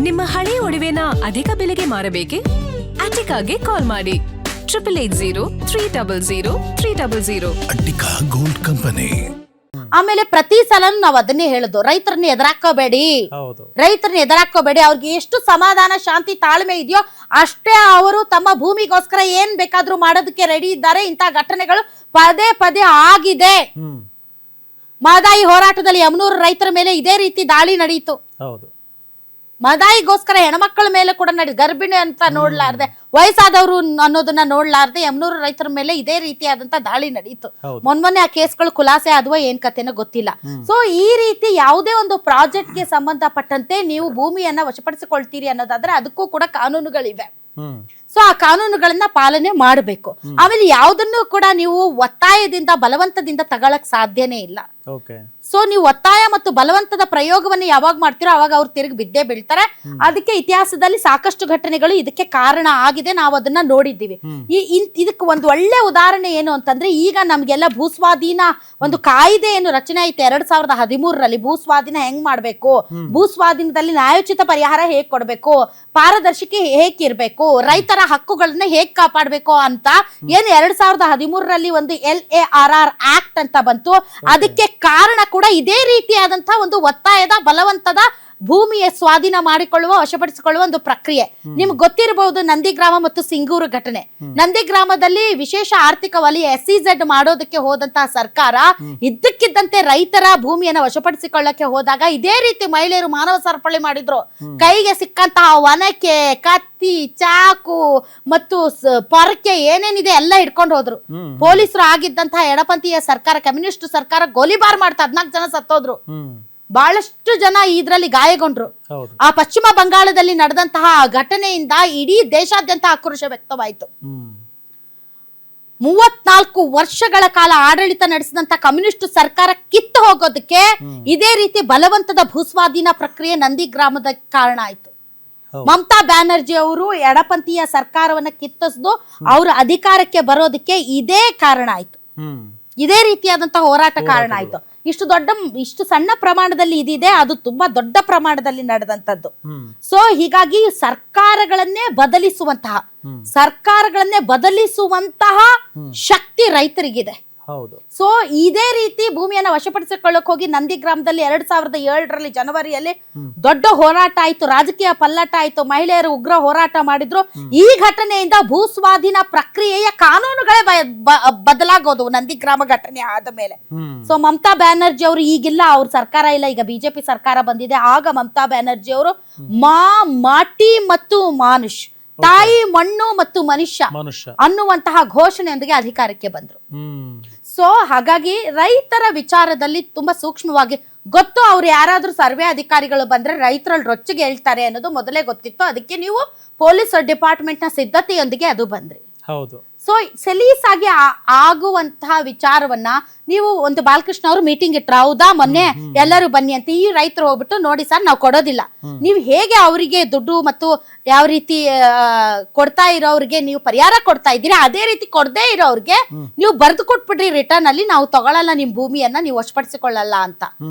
ನಿಮ್ಮ ಹಳೆ ಒಡವೆನ ಅಧಿಕ ಬೆಲೆಗೆ ಮಾರಬೇಕೆ? ಅಟಿಕಾಗೆ ಕಾಲ್ ಮಾಡಿ 8803000300. Attica gold company. ಆಮೇಲೆ ಪ್ರತಿ ಸಲ ನಾವ್ ಅದನ್ನೇ ಹೇಳುದು, ರೈತರನ್ನ ಎದುರಾಕೋಬೇಡಿ. ಅವ್ರಿಗೆ ಎಷ್ಟು ಸಮಾಧಾನ, ಶಾಂತಿ, ತಾಳ್ಮೆ ಇದೆಯೋ ಅಷ್ಟೇ ಅವರು ತಮ್ಮ ಭೂಮಿಗೋಸ್ಕರ ಏನ್ ಬೇಕಾದ್ರೂ ಮಾಡೋದಕ್ಕೆ ರೆಡಿ ಇದ್ದಾರೆ. ಇಂಥ ಘಟನೆಗಳು ಪದೇ ಪದೇ ಆಗಿದೆ. ಮಹದಾಯಿ ಹೋರಾಟದಲ್ಲಿ ಯಮನೂರು ರೈತರ ಮೇಲೆ ಇದೇ ರೀತಿ ದಾಳಿ ನಡೆಯಿತು. ಮಹದಾಯಿಗೋಸ್ಕರ ಹೆಣ್ಮಕ್ಳ ಮೇಲೆ ಕೂಡ ಗರ್ಭಿಣಿ ಅಂತ ನೋಡ್ಲಾರ್ದೆ, ವಯಸ್ಸಾದವರು ಅನ್ನೋದನ್ನ ನೋಡ್ಲಾರ್ದೆ ಯಮನೂರು ರೈತರ ಮೇಲೆ ಇದೇ ರೀತಿಯಾದಂತ ದಾಳಿ ನಡೆಯಿತು. ಮೊನ್ನೆ ಆ ಕೇಸ್ಗಳು ಖುಲಾಸೆ ಆದ್ವಾ ಏನ್ ಕಥೆನೋ ಗೊತ್ತಿಲ್ಲ. ಸೊ ಈ ರೀತಿ ಯಾವುದೇ ಒಂದು ಪ್ರಾಜೆಕ್ಟ್ಗೆ ಸಂಬಂಧಪಟ್ಟಂತೆ ನೀವು ಭೂಮಿಯನ್ನ ವಶಪಡಿಸಿಕೊಳ್ತೀರಿ ಅನ್ನೋದಾದ್ರೆ ಅದಕ್ಕೂ ಕೂಡ ಕಾನೂನುಗಳಿವೆ. ಸೊ ಆ ಕಾನೂನುಗಳನ್ನ ಪಾಲನೆ ಮಾಡಬೇಕು. ಆಮೇಲೆ ಯಾವುದನ್ನು ಕೂಡ ನೀವು ಒತ್ತಾಯದಿಂದ ಬಲವಂತದಿಂದ ತಗೊಳಕ್ ಸಾಧ್ಯನೇ ಇಲ್ಲ. ಸೊ ನೀವು ಒತ್ತಾಯ ಮತ್ತು ಬಲವಂತದ ಪ್ರಯೋಗವನ್ನು ಯಾವಾಗ ಮಾಡ್ತೀರೋ ಅವಾಗ ಅವ್ರು ತಿರುಗಿ ಬಿದ್ದೇ ಬೀಳ್ತಾರೆ. ಅದಕ್ಕೆ ಇತಿಹಾಸದಲ್ಲಿ ಸಾಕಷ್ಟು ಘಟನೆಗಳು ಇದಕ್ಕೆ ಕಾರಣ ಆಗಿದೆ, ನಾವು ಅದನ್ನ ನೋಡಿದ್ದೀವಿ. ಇದಕ್ಕೆ ಒಂದು ಒಳ್ಳೆ ಉದಾಹರಣೆ ಏನು ಅಂತಂದ್ರೆ, ಈಗ ನಮ್ಗೆಲ್ಲ ಭೂಸ್ವಾಧೀನ ಒಂದು ಕಾಯ್ದೆ ಏನು ರಚನೆ ಆಯ್ತು 2013ರಲ್ಲಿ. ಭೂಸ್ವಾಧೀನ ಹೆಂಗ್ ಮಾಡ್ಬೇಕು, ಭೂಸ್ವಾಧೀನದಲ್ಲಿ ನ್ಯಾಯೋಚಿತ ಪರಿಹಾರ ಹೇಗ್ ಕೊಡ್ಬೇಕು, ಪಾರದರ್ಶಿಕೆ ಹೇಗಿರ್ಬೇಕು, ರೈತರ ಹಕ್ಕುಗಳನ್ನ ಹೇಗ್ ಕಾಪಾಡ್ಬೇಕು ಅಂತ ಏನು 2013ರಲ್ಲಿ ಒಂದು LARR ಆಕ್ಟ್ ಅಂತ ಬಂತು. ಅದಕ್ಕೆ ಕಾರಣ ಕೂಡ ಇದೇ ರೀತಿಯಾದಂತಹ ಒಂದು ಒತ್ತಾಯದ ಬಲವಂತದ ಭೂಮಿಯ ಸ್ವಾಧೀನ ಮಾಡಿಕೊಳ್ಳುವ, ವಶಪಡಿಸಿಕೊಳ್ಳುವ ಒಂದು ಪ್ರಕ್ರಿಯೆ. ನಿಮ್ಗೆ ಗೊತ್ತಿರಬಹುದು ನಂದಿಗ್ರಾಮ ಮತ್ತು ಸಿಂಗೂರು ಘಟನೆ. ನಂದಿಗ್ರಾಮದಲ್ಲಿ ವಿಶೇಷ ಆರ್ಥಿಕ ವಲಯ SEZ ಮಾಡೋದಕ್ಕೆ ಹೋದಂತಹ ಸರ್ಕಾರ ಇದ್ದಕ್ಕಿದ್ದಂತೆ ರೈತರ ಭೂಮಿಯನ್ನ ವಶಪಡಿಸಿಕೊಳ್ಳಕ್ಕೆ ಹೋದಾಗ ಇದೇ ರೀತಿ ಮಹಿಳೆಯರು ಮಾನವ ಸರಪಳಿ ಮಾಡಿದ್ರು. ಕೈಗೆ ಸಿಕ್ಕಂತಹ ಒನಕೆ, ಕತ್ತಿ, ಚಾಕು ಮತ್ತು ಪೊರಕೆ ಏನೇನಿದೆ ಎಲ್ಲ ಹಿಡ್ಕೊಂಡು ಹೋದ್ರು. ಪೊಲೀಸರು ಆಗಿದ್ದಂತಹ ಎಡಪಂಥೀಯ ಸರ್ಕಾರ, ಕಮ್ಯುನಿಸ್ಟ್ ಸರ್ಕಾರ ಗೋಲಿಬಾರ್ ಮಾಡ್ತಾ 14 ಜನ ಸತ್ತೋದ್ರು. ಬಹಳಷ್ಟು ಜನ ಇದ್ರಲ್ಲಿ ಗಾಯಗೊಂಡ್ರು. ಆ ಪಶ್ಚಿಮ ಬಂಗಾಳದಲ್ಲಿ ನಡೆದಂತಹ ಘಟನೆಯಿಂದ ಇಡೀ ದೇಶಾದ್ಯಂತ ಆಕ್ರೋಶ ವ್ಯಕ್ತವಾಯಿತು. 34 ವರ್ಷಗಳ ಕಾಲ ಆಡಳಿತ ನಡೆಸಿದಂತ ಕಮ್ಯುನಿಸ್ಟ್ ಸರ್ಕಾರ ಕಿತ್ತು ಹೋಗೋದಕ್ಕೆ ಇದೇ ರೀತಿ ಬಲವಂತದ ಭೂಸ್ವಾಧೀನ ಪ್ರಕ್ರಿಯೆ ನಂದಿಗ್ರಾಮದ ಕಾರಣ ಆಯ್ತು. ಮಮತಾ ಬ್ಯಾನರ್ಜಿ ಅವರು ಎಡಪಂಥೀಯ ಸರ್ಕಾರವನ್ನ ಕಿತ್ತಿಸ್ದು ಅವರು ಅಧಿಕಾರಕ್ಕೆ ಬರೋದಕ್ಕೆ ಇದೇ ಕಾರಣ ಆಯ್ತು. ಇದೇ ರೀತಿಯಾದಂತಹ ಹೋರಾಟ ಕಾರಣ ಆಯ್ತು. ಇಷ್ಟು ಸಣ್ಣ ಪ್ರಮಾಣದಲ್ಲಿ ಇದಿದೆ, ಅದು ತುಂಬಾ ದೊಡ್ಡ ಪ್ರಮಾಣದಲ್ಲಿ ನಡೆದಂತದ್ದು. ಸೊ ಹೀಗಾಗಿ ಸರ್ಕಾರಗಳನ್ನೇ ಬದಲಿಸುವಂತಹ ಶಕ್ತಿ ರೈತರಿಗಿದೆ. ಸೊ ಇದೇ ರೀತಿ ಭೂಮಿಯನ್ನ ವಶಪಡಿಸಿಕೊಳ್ಳಕ್ ಹೋಗಿ ನಂದಿಗ್ರಾಮದಲ್ಲಿ 2007ರಲ್ಲಿ ಜನವರಿಯಲ್ಲಿ ದೊಡ್ಡ ಹೋರಾಟ ಆಯ್ತು, ರಾಜಕೀಯ ಪಲ್ಲಟ ಆಯ್ತು, ಮಹಿಳೆಯರು ಉಗ್ರ ಹೋರಾಟ ಮಾಡಿದ್ರು. ಈ ಘಟನೆಯಿಂದ ಭೂಸ್ವಾಧೀನ ಪ್ರಕ್ರಿಯೆಯ ಕಾನೂನುಗಳೇ ಬದಲಾಗೋದು ನಂದಿಗ್ರಾಮ ಘಟನೆ ಆದ ಮೇಲೆ. ಸೊ ಮಮತಾ ಬ್ಯಾನರ್ಜಿ ಅವರು ಈಗಿಲ್ಲ, ಅವ್ರ ಸರ್ಕಾರ ಇಲ್ಲ, ಈಗ ಬಿಜೆಪಿ ಸರ್ಕಾರ ಬಂದಿದೆ. ಆಗ ಮಮತಾ ಬ್ಯಾನರ್ಜಿ ಅವರು ಮಾಟಿ ಮತ್ತು ಮಾನುಷ್, ತಾಯಿ, ಮಣ್ಣು ಮತ್ತು ಮನುಷ್ಯ ಅನ್ನುವಂತಹ ಘೋಷಣೆಯೊಂದಿಗೆ ಅಧಿಕಾರಕ್ಕೆ ಬಂದ್ರು. ಸೊ ಹಾಗಾಗಿ ರೈತರ ವಿಚಾರದಲ್ಲಿ ತುಂಬಾ ಸೂಕ್ಷ್ಮವಾಗಿ ಗೊತ್ತು. ಅವ್ರು ಯಾರಾದ್ರೂ ಸರ್ವೆ ಅಧಿಕಾರಿಗಳು ಬಂದ್ರೆ ರೈತರಲ್ಲಿ ರೊಚ್ಚಿಗೆ ಹೇಳ್ತಾರೆ ಅನ್ನೋದು ಮೊದಲೇ ಗೊತ್ತಿತ್ತು. ಅದಕ್ಕೆ ನೀವು ಪೊಲೀಸ್ ಡಿಪಾರ್ಟ್ಮೆಂಟ್ ನ ಸಿದ್ಧತೆಯೊಂದಿಗೆ ಅದು ಬಂದ್ರಿ. ಸೊ ಸಲೀಸಾಗಿ ಆಗುವಂತಹ ವಿಚಾರವನ್ನ ನೀವು ಒಂದು ಬಾಲಕೃಷ್ಣ ಅವರು ಮೀಟಿಂಗ್ ಇಟ್ರ, ಹೌದಾ, ಮೊನ್ನೆ ಎಲ್ಲರೂ ಬನ್ನಿ ಅಂತ. ಈ ರೈತರು ಹೋಗ್ಬಿಟ್ಟು ನೋಡಿ ಸರ್ ನಾವು ಕೊಡೋದಿಲ್ಲ, ನೀವು ಹೇಗೆ ಅವರಿಗೆ ದುಡ್ಡು ಮತ್ತು ಯಾವ ರೀತಿ ಕೊಡ್ತಾ ಇರೋರಿಗೆ ನೀವು ಪರಿಹಾರ ಕೊಡ್ತಾ ಇದ್ದೀರಾ ಅದೇ ರೀತಿ ಕೊಡದೇ ಇರೋರಿಗೆ ನೀವು ಬರ್ದು ಕೊಟ್ಬಿಡ್ರಿ ರಿಟರ್ನ್ ಅಲ್ಲಿ, ನಾವು ತಗೊಳಲ್ಲ ನಿಮ್ ಭೂಮಿಯನ್ನ, ನೀವು ವಶಪಡಿಸಿಕೊಳ್ಳಲ್ಲ ಅಂತ.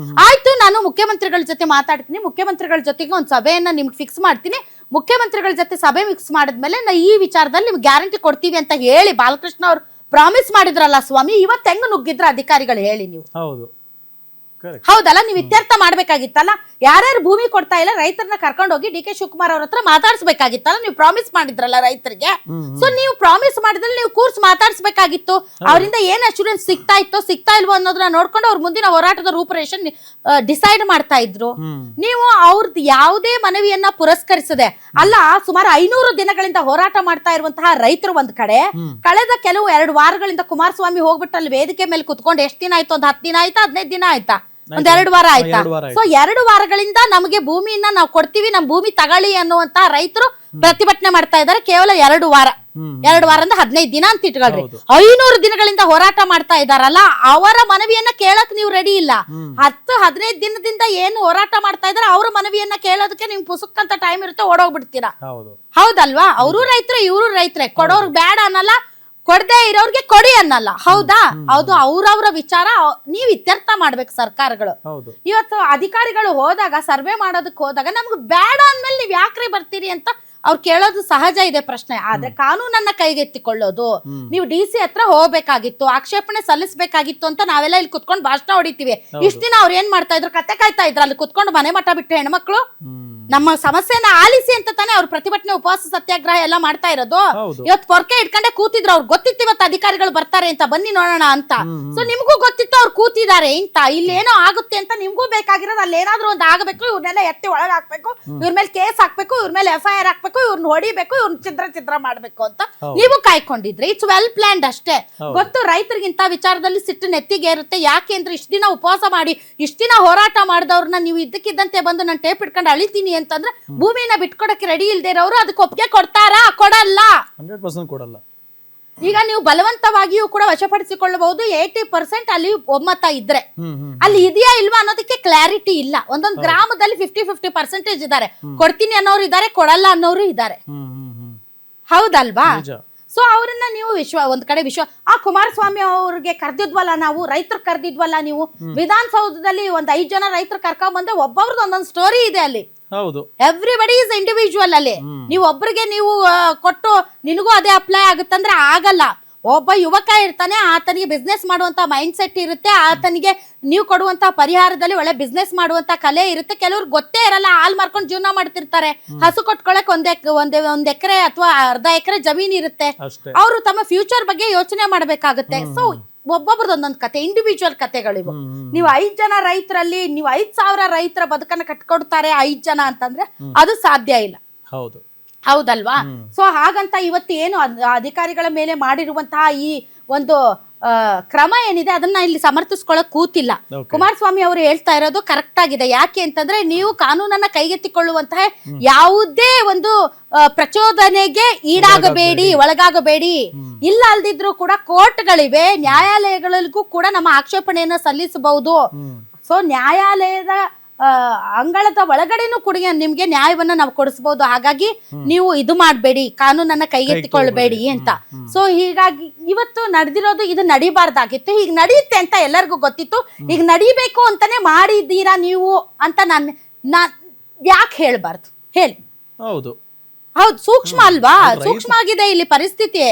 ಆಯ್ತು, ನಾನು ಮುಖ್ಯಮಂತ್ರಿಗಳ ಜೊತೆ ಮಾತಾಡ್ತೀನಿ, ಮುಖ್ಯಮಂತ್ರಿಗಳ ಜೊತೆಗೆ ಒಂದು ಸಭೆಯನ್ನ ನಿಮ್ಗೆ ಫಿಕ್ಸ್ ಮಾಡ್ತೀನಿ, ಮುಖ್ಯಮಂತ್ರಿಗಳ ಜೊತೆ ಸಭೆ ಫಿಕ್ಸ್ ಮಾಡಿದ್ಮೇಲೆ ನಾ ಈ ವಿಚಾರದಲ್ಲಿ ನಿಮ್ಗೆ ಗ್ಯಾರಂಟಿ ಕೊಡ್ತೀವಿ ಅಂತ ಹೇಳಿ ಬಾಲಕೃಷ್ಣ ಅವ್ರು ಪ್ರಾಮಿಸ್ ಮಾಡಿದ್ರಲ್ಲ ಸ್ವಾಮಿ, ಇವತ್ತು ಹೆಂಗ್ ನುಗ್ಗಿದ್ರ ಅಧಿಕಾರಿಗಳು ಹೇಳಿ ನೀವು? ಹೌದಲ್ಲ, ನೀವು ಇತ್ಯರ್ಥ ಮಾಡ್ಬೇಕಾಗಿತ್ತಲ್ಲ. ಯಾರ್ಯಾರು ಭೂಮಿ ಕೊಡ್ತಾ ಇಲ್ಲ ರೈತರನ್ನ ಕರ್ಕೊಂಡು ಹೋಗಿ DK ಶಿವಕುಮಾರ್ ಅವ್ರ ಹತ್ರ ಮಾತಾಡ್ಸ್ಬೇಕಾಗಿತ್ತಲ್ಲ, ನೀವು ಪ್ರಾಮಿಸ್ ಮಾಡಿದ್ರಲ್ಲ ರೈತರಿಗೆ. ಸೊ ನೀವು ಪ್ರಾಮಿಸ್ ಮಾಡಿದ್ರೆ ನೀವು ಕೂರ್ಸ್ ಮಾತಾಡ್ಸ್ಬೇಕಾಗಿತ್ತು. ಅವರಿಂದ ಏನ್ ಅಶ್ಯೂರೆನ್ಸ್ ಸಿಗ್ತಾ ಇಲ್ವೋ ಅನ್ನೋದನ್ನ ನೋಡ್ಕೊಂಡು ಅವ್ರ ಮುಂದಿನ ಹೋರಾಟದ ರೂಪರೇಷನ್ ಡಿಸೈಡ್ ಮಾಡ್ತಾ ಇದ್ರು. ನೀವು ಅವ್ರದ್ದು ಯಾವುದೇ ಮನವಿಯನ್ನ ಪುರಸ್ಕರಿಸದೆ ಅಲ್ಲ, ಸುಮಾರು 500 ದಿನಗಳಿಂದ ಹೋರಾಟ ಮಾಡ್ತಾ ಇರುವಂತಹ ರೈತರು ಒಂದ್ ಕಡೆ, ಕಳೆದ ಕೆಲವು 2 ವಾರಗಳಿಂದ ಕುಮಾರಸ್ವಾಮಿ ಹೋಗ್ಬಿಟ್ಟು ಅಲ್ಲಿ ವೇದಿಕೆ ಮೇಲೆ ಕುತ್ಕೊಂಡು ಎಷ್ಟು ದಿನ ಆಯ್ತು, ಒಂದು 10 ದಿನ ಆಯ್ತಾ, 15 ದಿನ ಆಯ್ತಾ, ಒಂದ್ 2 ವಾರ ಆಯ್ತಾ? ಸೊ 2 ವಾರಗಳಿಂದ ನಮಗೆ ಭೂಮಿಯನ್ನ ನಾವು ಕೊಡ್ತೀವಿ, ನಮ್ ಭೂಮಿ ತಗೊಳ್ಳಿ ಅನ್ನುವಂತ ರೈತರು ಪ್ರತಿಭಟನೆ ಮಾಡ್ತಾ ಇದ್ದಾರೆ. ಕೇವಲ 2 ವಾರ, 2 ವಾರದಿಂದ 15 ದಿನ ಅಂತ ಇಟ್ಕೊಳ್ರಿ. 500 ದಿನಗಳಿಂದ ಹೋರಾಟ ಮಾಡ್ತಾ ಇದಾರಲ್ಲ, ಅವರ ಮನವಿಯನ್ನ ಕೇಳಕ್ ನೀವು ರೆಡಿ ಇಲ್ಲ. 10-15 ದಿನದಿಂದ ಏನು ಹೋರಾಟ ಮಾಡ್ತಾ ಇದಾರೆ ಅವ್ರ ಮನವಿಯನ್ನ ಕೇಳೋದಕ್ಕೆ ನಿಮ್ ಪುಸ್ತಕ ಅಂತ ಟೈಮ್ ಇರುತ್ತೆ, ಓಡೋಗ್ಬಿಡ್ತೀರಾ. ಹೌದಲ್ವಾ? ಅವರು ರೈತರೇ, ಇವರು ರೈತರೇ, ಕೊಡೋರ್ ಬೇಡ ಅನ್ನಲ್ಲ, ಕೊಡದೆ ಇರೋರ್ಗೆ ಕೊಡಿ ಅನ್ನಲ್ಲ. ಹೌದಾ? ಹೌದು, ಅವ್ರವ್ರ ವಿಚಾರ ನೀವ್ ಇತ್ಯರ್ಥ ಮಾಡ್ಬೇಕು ಸರ್ಕಾರಗಳು. ಇವತ್ತು ಅಧಿಕಾರಿಗಳು ಹೋದಾಗ, ಸರ್ವೆ ಮಾಡೋದಕ್ಕೆ ಹೋದಾಗ, ನಮ್ಗೆ ಬೇಡ ಅಂದ್ಮೇಲೆ ನೀವ್ ಬರ್ತೀರಿ ಅಂತ ಅವ್ರು ಕೇಳೋದು ಸಹಜ ಇದೆ ಪ್ರಶ್ನೆ. ಆದ್ರೆ ಕಾನೂನನ್ನ ಕೈಗೆತ್ತಿಕೊಳ್ಳೋದು, ನೀವು DC ಹತ್ರ ಹೋಗ್ಬೇಕಾಗಿತ್ತು, ಆಕ್ಷೇಪಣೆ ಸಲ್ಲಿಸಬೇಕಾಗಿತ್ತು ಅಂತ ನಾವೆಲ್ಲ ಇಲ್ಲಿ ಕುತ್ಕೊಂಡು ಭಾಷಣ ಹೊಡಿತೀವಿ. ಇಷ್ಟ ದಿನ ಅವ್ರು ಏನ್ ಮಾಡ್ತಾ ಇದ್ರು, ಕತೆ ಕಾಯ್ತಾ ಇದ್ರು ಅಲ್ಲಿ ಕುತ್ಕೊಂಡು ಮನೆ ಮಠ ಬಿಟ್ಟು ಹೆಣ್ಮಕ್ಳು. ನಮ್ಮ ಸಮಸ್ಯೆನ ಆಲಿಸಿ ಅಂತ ತಾನೇ ಅವ್ರು ಪ್ರತಿಭಟನೆ, ಉಪವಾಸ ಸತ್ಯಾಗ್ರಹ ಎಲ್ಲ ಮಾಡ್ತಾ ಇರೋದು. ಇವತ್ತು ಪೊರ್ಕೆ ಇಟ್ಕೊಂಡೆ ಕೂತಿದ್ರು, ಅವ್ರು ಗೊತ್ತಿತ್ತು ಇವತ್ತು ಅಧಿಕಾರಿಗಳು ಬರ್ತಾರೆ ಅಂತ, ಬನ್ನಿ ನೋಡೋಣ ಅಂತ. ಸೊ ನಿಮ್ಗೂ ಗೊತ್ತಿತ್ತು ಅವ್ರು ಕೂತಿದ್ದಾರೆ ಅಂತ, ಇಲ್ಲೇನೋ ಆಗುತ್ತೆ ಅಂತ ನಿಮ್ಗೂ ಬೇಕಾಗಿರೋದು ಅಲ್ಲಿ ಏನಾದ್ರು ಒಂದು ಆಗಬೇಕು, ಇವ್ರನ್ನೆಲ್ಲ ಎತ್ತಿ ಒಳಗೆ ಹಾಕ್ಬೇಕು, ಇವ್ರ ಮೇಲೆ ಕೇಸ್ ಹಾಕ್ಬೇಕು, ಇವ್ರ ಮೇಲೆ FIR ಹಾಕ್ಬೇಕು, ಇವ್ರನ್ನ ಹೊಡಿಬೇಕು, ಇವ್ರನ್ನ ಚಿತ್ರ ಮಾಡ್ಬೇಕು ಅಂತ ನೀವು ಕಾಯ್ಕೊಂಡಿದ್ರಿ. ಇಟ್ಸ್ ವೆಲ್ ಪ್ಲಾನ್ಡ್ ಅಷ್ಟೇ. ಗೊತ್ತು ರೈತರಿಗಿಂತ ವಿಚಾರದಲ್ಲಿ ಸಿಟ್ಟು ನೆತ್ತಿಗೆ ಇರುತ್ತೆ. ಯಾಕೆ ಅಂದ್ರೆ ಇಷ್ಟ ದಿನ ಉಪವಾಸ ಮಾಡಿ, ಇಷ್ಟ ದಿನ ಹೋರಾಟ ಮಾಡಿದವ್ರನ್ನ ನೀವು ಇದ್ದಕ್ಕಿದ್ದಂತೆ ಬಂದು ನಾನು ಟೇಪ್ ಇಟ್ಕೊಂಡು ಅಳಿತೀನಿ ಅಂತಂದ್ರೆ ಭೂಮಿನ ಬಿಟ್ಕೊಡಕ್ಕೆ ರೆಡಿ ಇಲ್ದೇ ಇರೋರು ಅದಕ್ಕೆ ಒಪ್ಪಿಗೆ ಕೊಡ್ತಾರಾ? ಕೊಡಲ್ಲ, 100% ಕೊಡಲ್ಲ. ಈಗ ನೀವು ಬಲವಂತವಾಗಿಯೂ ಕೂಡ ವಶಪಡಿಸಿಕೊಳ್ಳಬಹುದು. 80% ಅಲ್ಲಿ ಒಮ್ಮತ ಇದ್ರೆ, ಅಲ್ಲಿ ಇದೆಯಾ ಇಲ್ವಾ ಅನ್ನೋದಕ್ಕೆ ಕ್ಲಾರಿಟಿ ಇಲ್ಲ. ಒಂದೊಂದು ಗ್ರಾಮದಲ್ಲಿ 50-50% ಇದ್ದಾರೆ. ಕೊಡ್ತೀನಿ ಅನ್ನೋರು ಇದ್ದಾರೆ, ಕೊಡಲ್ಲ ಅನ್ನೋರು ಇದ್ದಾರೆ. ಹೌದಲ್ವಾ? ಸೊ ಅವ್ರನ್ನ ನೀವು ಒಂದ್ ಕಡೆ ಕುಮಾರಸ್ವಾಮಿ ಅವ್ರಿಗೆ ಕರ್ದಿದ್ವಲ್ಲ ನಾವು, ರೈತರು ಕರ್ದಿದ್ವಲ್ಲ ನೀವು, ವಿಧಾನಸೌಧದಲ್ಲಿ ಒಂದ್ 5 ಜನ ರೈತರು ಕರ್ಕೊಂಡ್ ಬಂದ್ರೆ ಒಬ್ಬೊಬ್ರದ್ದು ಒಂದೊಂದು ಸ್ಟೋರಿ ಇದೆ ಅಲ್ಲಿ. ಹೌದು, ಎವ್ರಿಬಡಿ ಇಸ್ ಇಂಡಿವಿಜುವಲ್ ಅಲ್ಲಿ. ನೀವು ಒಬ್ರಿಗೆ ನೀವು ಕೊಟ್ಟು ನಿನಗೂ ಅದೇ ಅಪ್ಲೈ ಆಗುತ್ತಂದ್ರೆ ಆಗಲ್ಲ. ಒಬ್ಬ ಯುವಕ ಇರ್ತಾನೆ, ಆತನಿಗೆ ಬಿಸ್ನೆಸ್ ಮಾಡುವಂತ ಮೈಂಡ್ ಸೆಟ್ ಇರುತ್ತೆ, ಆತನಿಗೆ ನೀವು ಕೊಡುವಂತ ಪರಿಹಾರದಲ್ಲಿ ಒಳ್ಳೆ ಬಿಸ್ನೆಸ್ ಮಾಡುವಂತ ಕಲೆ ಇರುತ್ತೆ. ಕೆಲವ್ರು ಗೊತ್ತೇ ಇರಲ್ಲ, ಹಾಲ್ ಮಾರ್ಕೊಂಡು ಜೀವನ ಮಾಡ್ತಿರ್ತಾರೆ. ಹಸು ಕೊಟ್ಕೊಳಕ್ ಒಂದ್ ಎಕರೆ ಅಥವಾ ಅರ್ಧ ಎಕರೆ ಜಮೀನ್ ಇರುತ್ತೆ. ಅವರು ತಮ್ಮ ಫ್ಯೂಚರ್ ಬಗ್ಗೆ ಯೋಚನೆ ಮಾಡ್ಬೇಕಾಗುತ್ತೆ. ಸೊ ಒಬ್ಬೊಬ್ರದ್ದು ಒಂದೊಂದು ಕತೆ, ಇಂಡಿವಿಜುವಲ್ ಕತೆಗಳಿವು. ನೀವು 5 ಜನ ರೈತರಲ್ಲಿ ನೀವು 5,000 ರೈತರ ಬದುಕನ್ನ ಕಟ್ಕೊಡ್ತಾರೆ 5 ಜನ ಅಂತಂದ್ರೆ ಅದು ಸಾಧ್ಯ ಇಲ್ಲ. ಹೌದು, ಹೌದಲ್ವಾ? ಸೊ ಹಾಗಂತ ಇವತ್ತು ಏನು ಅಧಿಕಾರಿಗಳ ಮೇಲೆ ಮಾಡಿರುವಂತಹ ಈ ಒಂದು ಕ್ರಮ ಏನಿದೆ ಅದನ್ನ ಇಲ್ಲಿ ಸಮರ್ಥಿಸ್ಕೊಳ್ಳಕ್ ಕೂತಿಲ್ಲ. ಕುಮಾರಸ್ವಾಮಿ ಅವರು ಹೇಳ್ತಾ ಇರೋದು ಕರೆಕ್ಟ್ ಆಗಿದೆ. ಯಾಕೆ ಅಂತಂದ್ರೆ ನೀವು ಕಾನೂನನ್ನ ಕೈಗೆತ್ತಿಕೊಳ್ಳುವಂತಹ ಯಾವುದೇ ಒಂದು ಪ್ರಚೋದನೆಗೆ ಈಡಾಗಬೇಡಿ, ಒಳಗಾಗಬೇಡಿ. ಇಲ್ಲ ಅಲ್ದಿದ್ರು ಕೂಡ ಕೋರ್ಟ್ಗಳಿವೆ, ನ್ಯಾಯಾಲಯಗಳಿಗೂ ಕೂಡ ನಮ್ಮ ಆಕ್ಷೇಪಣೆಯನ್ನ ಸಲ್ಲಿಸಬಹುದು. ಸೊ ನ್ಯಾಯಾಲಯದ ಅಂಗಳದ ಒಳಗಡೆನೂ ಕೂಡ ನಿಮ್ಗೆ ನ್ಯಾಯವನ್ನ ನಾವು ಕೊಡಿಸಬಹುದು. ಹಾಗಾಗಿ ನೀವು ಇದು ಮಾಡ್ಬೇಡಿ, ಕಾನೂನನ್ನ ಕೈಗೆತ್ತಿಕೊಳ್ಬೇಡಿ ಅಂತ. ಸೊ ಹೀಗಾಗಿ ಇವತ್ತು ನಡೆದಿರೋದು ಇದು ನಡಿಬಾರ್ದಾಗಿತ್ತು, ಈಗ ನಡೆಯುತ್ತೆ ಅಂತ ಎಲ್ಲರಿಗೂ ಗೊತ್ತಿತ್ತು. ಈಗ ನಡಿಬೇಕು ಅಂತಾನೆ ಮಾಡಿದ್ದೀರಾ ನೀವು ಅಂತ ನಾನ್ ಯಾಕೆ ಹೇಳ್ಬಾರ್ದು ಹೇಳಿ? ಹೌದು, ಹೌದು, ಸೂಕ್ಷ್ಮ ಅಲ್ವಾ? ಸೂಕ್ಷ್ಮ ಆಗಿದೆ ಇಲ್ಲಿ ಪರಿಸ್ಥಿತಿ.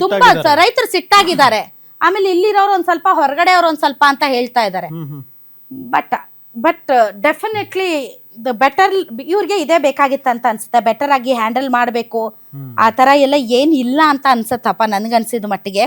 ತುಂಬಾ ರೈತರು ಸಿಟ್ಟಾಗಿದ್ದಾರೆ. ಆಮೇಲೆ ಇಲ್ಲಿರೋರು ಒಂದ್ ಸ್ವಲ್ಪ, ಹೊರಗಡೆ ಅವ್ರು ಒಂದ್ ಸ್ವಲ್ಪ ಅಂತ ಹೇಳ್ತಾ ಇದ್ದಾರೆ. ಬಟ್ ಡೆಫಿನೆಟ್ಲಿ ಬೆಟರ್ ಇವ್ರಿಗೆ ಇದೇ ಬೇಕಾಗಿತ್ತು ಅಂತ ಅನ್ಸುತ್ತೆ. ಬೆಟರ್ ಆಗಿ ಹ್ಯಾಂಡಲ್ ಮಾಡಬೇಕು, ಆ ತರ ಎಲ್ಲ ಏನ್ ಇಲ್ಲ ಅಂತ ಅನ್ಸತ್ತಪ್ಪ ನನ್ಗನ್ಸಿದ ಮಟ್ಟಿಗೆ.